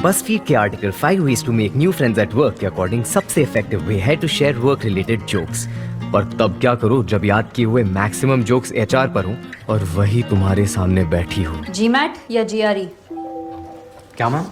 BuzzFeed के article 5 ways to make new friends at work के according सबसे effective way है to share work related jokes. पर तब क्या करूं जब याद किए हुए मैक्सिमम जोक्स एचआर पर हों और वही तुम्हारे सामने बैठी हो। जीमैट या जीआरई? क्या मैम?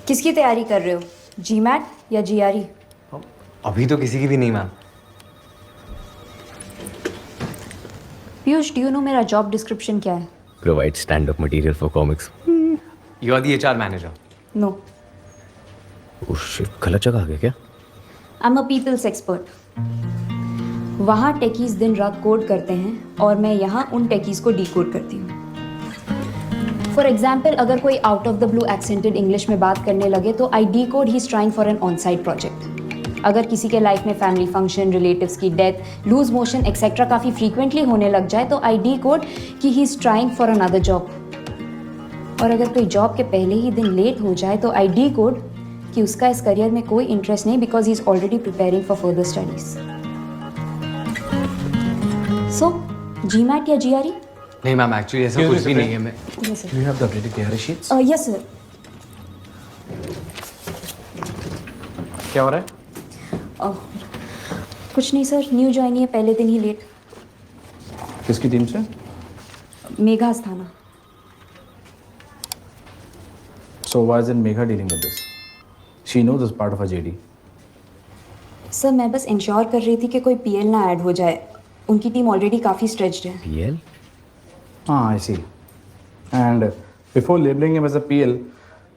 किसकी तैयारी कर रहे हो, जीमैट या जीआरई? अभी तो किसी की भी नहीं ma'am. Piyush, do you know मेरा जॉब डिस्क्रिप्शन क्या है? Provide stand up material for comics. You are the HR manager? No. Oh shit, गलत जगह आ गया क्या? I am a people's expert. वहाँ टेकीज दिन रात कोड करते हैं और मैं यहाँ उन टेकीज को डीकोड करती हूँ। फॉर एग्जाम्पल, अगर कोई out of the blue accented English में बात करने लगे तो I decode he is trying for an on site project. अगर किसी के लाइफ में फैमिली फंक्शन, रिलेटिव्स की डेथ, लूज मोशन एक्सेट्रा काफ़ी फ्रीक्वेंटली होने लग जाए तो आई डीकोड कि he is trying for another job. और अगर कोई जॉब के पहले ही दिन लेट हो जाए तो आई डीकोड कि उसका इस करियर में कोई इंटरेस्ट नहीं because he is already preparing for further studies. So GMAT या जीआरई? नहीं मैम, एक्चुअली ऐसा कुछ भी नहीं है। मैं yes sir. Do you have the updated KRA sheets? Yes sir. क्या हो रहा है? कुछ नहीं सर, न्यू ज्वाइन है, पहले दिन ही लेट। किसकी टीम से? Megha Asthana. So why isn't Megha dealing with this? She knows this part of her JD. Sir मैं बस इंश्योर कर रही थी कि कोई पीएल ना ऐड हो जाए। उनकी टीम ऑलरेडी काफ़ी स्ट्रेच्ड है। PL? Ah, I see. And before labeling him as a PL,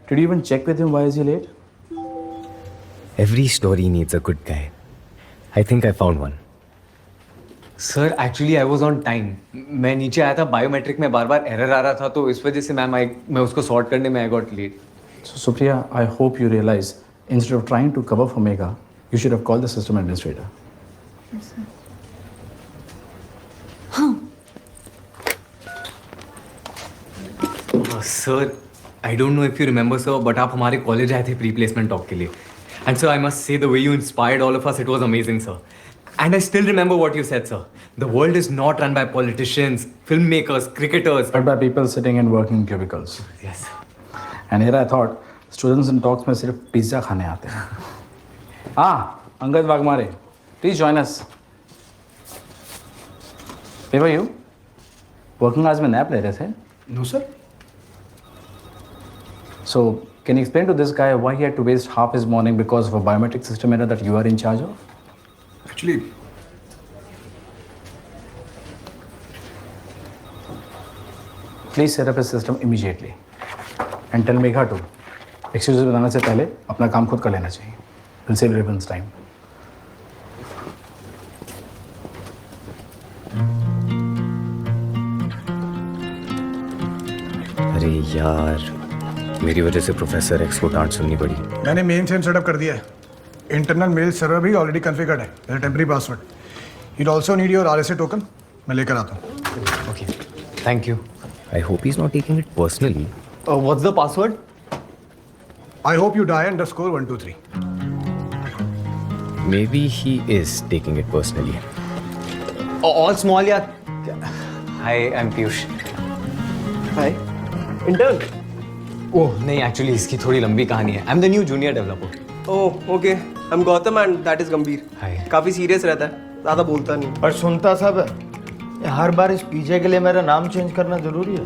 did you even check with him why is he late? Every story needs a good guy. I think I found one. Sir actually I was on time. मैं नीचे आया था, biometric में बार बार error आ रहा था तो इस वजह से मैम मैं उसको सॉर्ट करने में I got late. So Supriya, I hope you realize instead of trying to cover for Megha, you should have called the system administrator. Sir I don't know if you remember sir, but आप हमारे college आए थे pre placement talk के लिए। And sir I must say the way you inspired all of us, it was amazing sir. And I still remember what you said, sir. The world is not run by politicians, filmmakers, cricketers. But by people sitting and working in cubicles. Yes. And here I thought students in talks में सिर्फ pizza खाने आते हैं। Angad Waghmare, please join us. Where were you? Working hours में nap ले रहे थे? No, sir. So can you explain to this guy why he had to waste half his morning because of a biometric system error that you are in charge of? Actually, Please set up his system immediately. And tell Megha to. Excuses बताने से पहले अपना काम खुद कर लेना चाहिए. Will save everyone's time. अरे यार, मेरी वजह से प्रोफेसर एक्स को डांट सुननी पड़ी। मैंने मेन फ्रेम सेटअप कर दिया है। इंटरनल मेल सर्वर भी ऑलरेडी कॉन्फ़िगर्ड है। मेरा temporary password. You'd also need your RSA token. मैं लेकर आता हूँ। Okay, thank you. I hope he's not taking it personally. What's the password? I hope you die _123. Maybe he is taking it personally. All small या? Hi, I'm Piyush. Hi. Intern. ओह नहीं, actually इसकी थोड़ी लंबी कहानी है। I'm the new junior developer. Oh, okay. I'm Gautam and that is गंभीर। Hi. काफी serious रहता है, ज्यादा बोलता नहीं। पर सुनता सब है। हर बार इस पीछे के लिए मेरा नाम चेंज करना जरूरी है।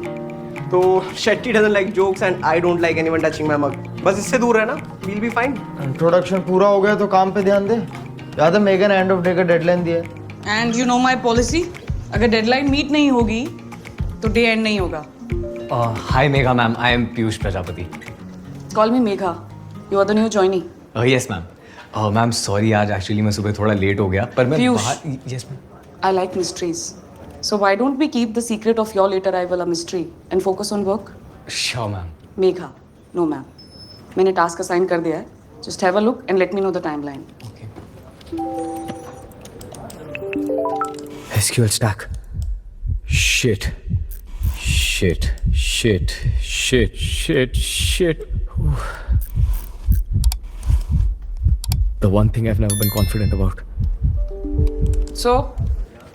तो Shetty doesn't like jokes and I don't like anyone touching my mug. बस इससे दूर रहना, we'll be fine. इंट्रोडक्शन पूरा हो गया तो काम पे ध्यान दे। याद है मेघा ने एंड ऑफ डे का डेडलाइन दिया है। And you know my policy, अगर डेडलाइन मीट नहीं होगी तो डे एंड नहीं होगा। Hi Megha ma'am, I am Piyush Prajapati. Call me Megha, you are the new joinee. Yes ma'am. Ma'am sorry, आज एक्चुअली मैं सुबह थोड़ा लेट हो गया, पर मैं Piyush. Yes ma'am. I like mysteries. So why don't we keep the secret of your late arrival a mystery and focus on work? Sure ma'am. Megha, no ma'am. मैंने task assign कर दिया है। Just have a look and let me know the timeline. Okay. SQL stack. Shit. Shit. Oof. The one thing I've never been confident about. So,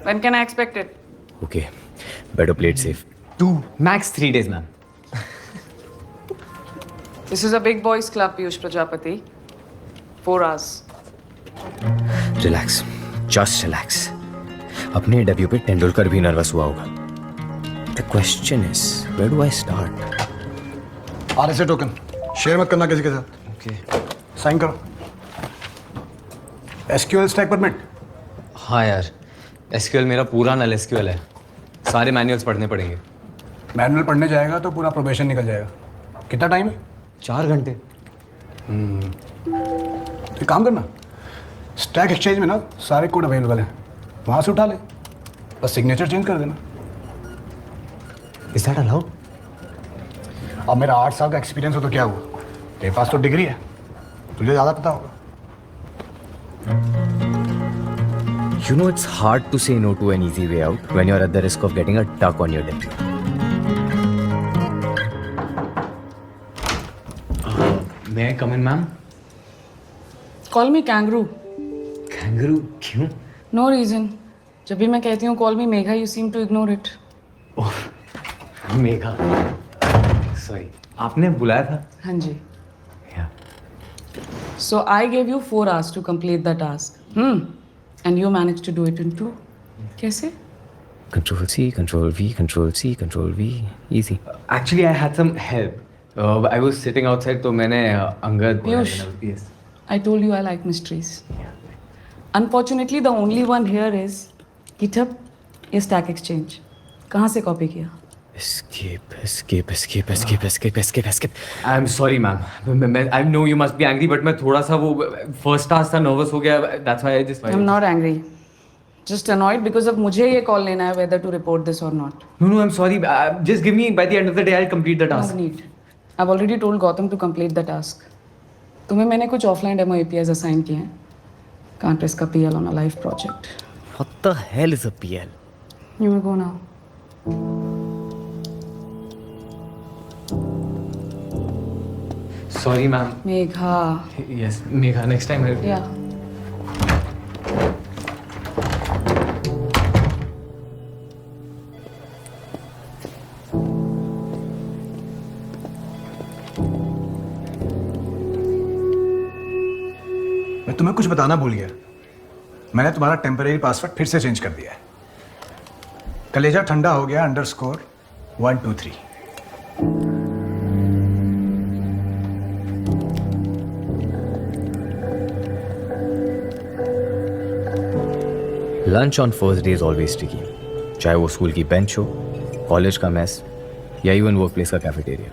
when can I expect it? Okay, better play it safe. 2, max 3 days, ma'am. This is a big boys club, Piyush Prajapati. 4 hours. Relax, just relax. अपने debut पे तेंदुलकर भी nervous हुआ होगा. The question is where do I start? RSA token share मत करना किसी के साथ. ओके. साइन करो. SQL stack permit. हाँ यार, एसक्यूएल मेरा पूरा नल एसक्यूएल है. सारे मैनुअल्स पढ़ने पड़ेंगे. मैनुअल पढ़ने जाएगा तो पूरा प्रोबेशन निकल जाएगा. कितना टाइम है? 4 घंटे. तो एक काम करना, स्टैक एक्सचेंज में ना सारे कोड अवेलेबल हैं, वहाँ से उठा ले, बस सिग्नेचर चेंज कर देना. Is that allowed? अब मेरा 8 साल का एक्सपीरियंस हो तो क्या हुआ, तेरे पास तो डिग्री है, तुझे ज़्यादा पता होगा. You know, it's hard to say no to an easy way out when you're at the risk of getting a duck on your debut. May I come in, ma'am? Call me kangaroo. Kangaroo? क्यों? No reason. जब भी मैं कहती हूँ call me Megha, you seem to ignore it. Megha. Sorry. आपने बुलाया था? हाँ जी. Yeah. So I gave you 4 hours to complete the task. And you managed to do it in 2. कैसे? Control C, Control V, Control C, Control V. Easy. Actually, I had some help. I was sitting outside, तो मैंने Angad. Piyush. Yes. I told you I like mysteries. Unfortunately, the only one here is GitHub या Stack Exchange. कहाँ से copy किया? Escape. I'm sorry, ma'am. I know you must be angry, but मैं थोड़ा सा वो first task था nervous हो गया. That's why I just. I'm not angry. Just annoyed because अब मुझे ये call लेना है whether to report this or not. No, I'm sorry. Just give me by the end of the day. I'll complete the No task. need. I've already told Gautam to complete the task. तुम्हें मैंने कुछ offline demo APIs assign किए हैं. Can't risk a PL on a live project. What the hell is a PL? You may go now. Sorry, ma'am. Megha. Yes, Megha. Next time I'll. Yeah. मैं तुम्हें कुछ बताना भूल गया. मैंने तुम्हारा टेम्परेरी पासवर्ड फिर से चेंज कर दिया है. कलेजा ठंडा हो गया _123. Lunch on first day is always tricky. चाहे वो स्कूल की बेंच हो, कॉलेज का मेस या इवन वर्कप्लेस का cafeteria.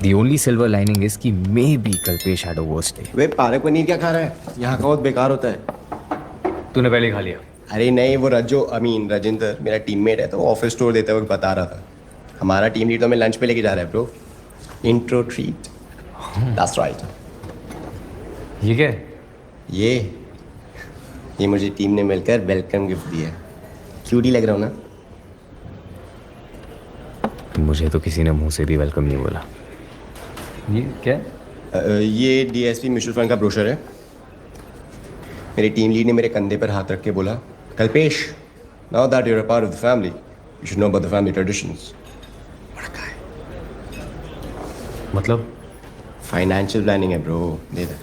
The only silver lining is कि maybe Kalpesh had a worse day. वे पालक पनीर क्या खा रहा है? यहाँ का बहुत बेकार होता है. तूने पहले खा लिया. अरे नहीं, वो राजेंद्र मेरा टीममेट है, तो ऑफिस टूर देते वक्त बता रहा था. हमारा टीम लीड तो हमें लंच पे लेके जा रहा है bro. Intro treat. That's right. ये क्या है? ये मुझे टीम ने मिलकर वेलकम गिफ्ट दिया. क्यूटी लग रहा हूँ ना? मुझे तो किसी ने मुंह से भी वेलकम नहीं बोला. ये क्या है? ये DSP म्यूचुअल फंड का ब्रोशर है. मेरी टीम लीड ने मेरे कंधे पर हाथ रख के बोला, Kalpesh, now that you are a part of the family, you should know about the family traditions. बड़ा का है. मतलब? फाइनेंशियल प्लानिंग है ब्रो. दे दे.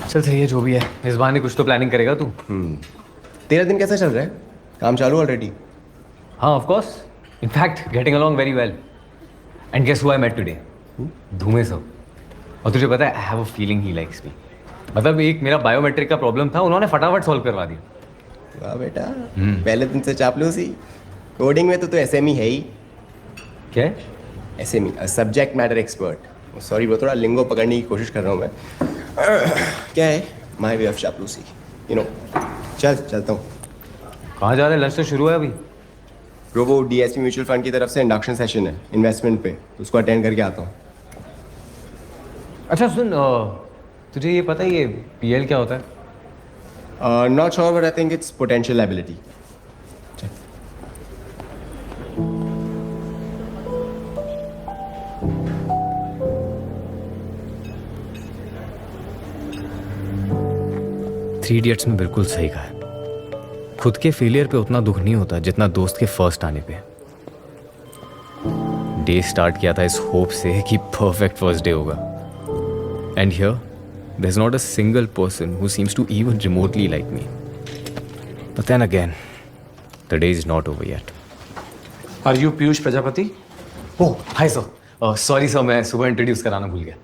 चल सही है, जो भी है. इस बहाने कुछ तो प्लानिंग करेगा तू. तेरा दिन कैसा चल रहा है? काम चालू ऑलरेडी? हाँ, of course. In fact, getting along very well. And guess who I met today? Dhume sir. और तुझे पता है, I have a feeling he likes me. मतलब एक मेरा बायोमेट्रिक का प्रॉब्लम था, उन्होंने फटाफट सॉल्व करवा दिया. वाह बेटा, पहले दिन से चापलूसी. कोडिंग में तो तू SME है ही. क्या? SME, subject matter expert. Sorry bro, थोड़ा लिंगो पकड़ने की कोशिश कर रहा हूँ मैं. क्या है? माय वे ऑफ चापलूसी, यू नो. चलता हूँ. कहाँ जा रहे? लंच तो शुरू है अभी. ब्रो, वो DSP म्यूचुअल फंड की तरफ से इंडक्शन सेशन है इन्वेस्टमेंट पे, उसको अटेंड करके आता हूँ. अच्छा सुन, तुझे ये पता है ये PL क्या होता है? Not sure but I think it's potential liability. Three idiots में बिल्कुल सही कहा है. खुद के फेलियर पे उतना दुख नहीं होता जितना दोस्त के फर्स्ट आने पे. डे स्टार्ट किया था इस होप से कि परफेक्ट फर्स्ट डे होगा. And here there is not a single person who seems to even remotely like me. But then again the day is not over yet. Are you Piyush Prajapati? Oh hi sir. Sorry sir, मैं सुबह introduce कराना भूल गया.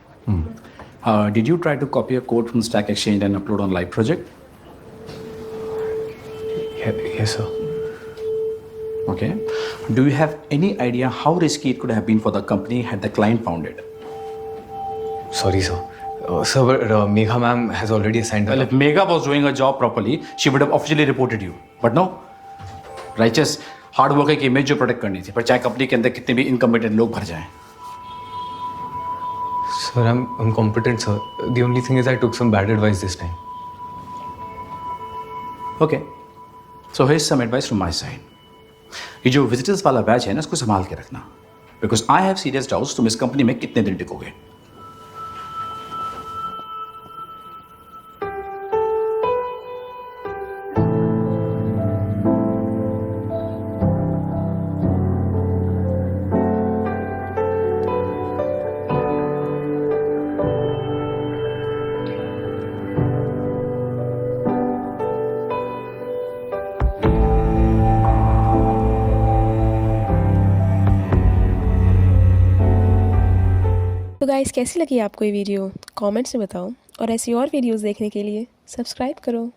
Did you try to copy a code from Stack Exchange and upload on live project? Yes sir. Okay. Do you have any idea how risky it could have been for the company had the client found it? Sorry sir. Sir, but Megha ma'am has already assigned Well, if Megha was doing her job properly, she would have officially reported you. But no. Righteous hard work की image जो protect करनी थी, पर चाहे company के अंदर कितने भी इनकम्पिटेंट लोग भर जाएं. Sir, I'm competent, sir. The only thing is I took some bad advice this time. Okay. So here's some advice from my side. ये जो विजिटर्स वाला बैच है ना, इसको संभाल के रखना. Because I have serious doubts तुम इस कंपनी में कितने दिन टिकोगे. तो गाइस कैसी लगी आपको ये वीडियो कमेंट्स में बताओ और ऐसी और वीडियोस देखने के लिए सब्सक्राइब करो.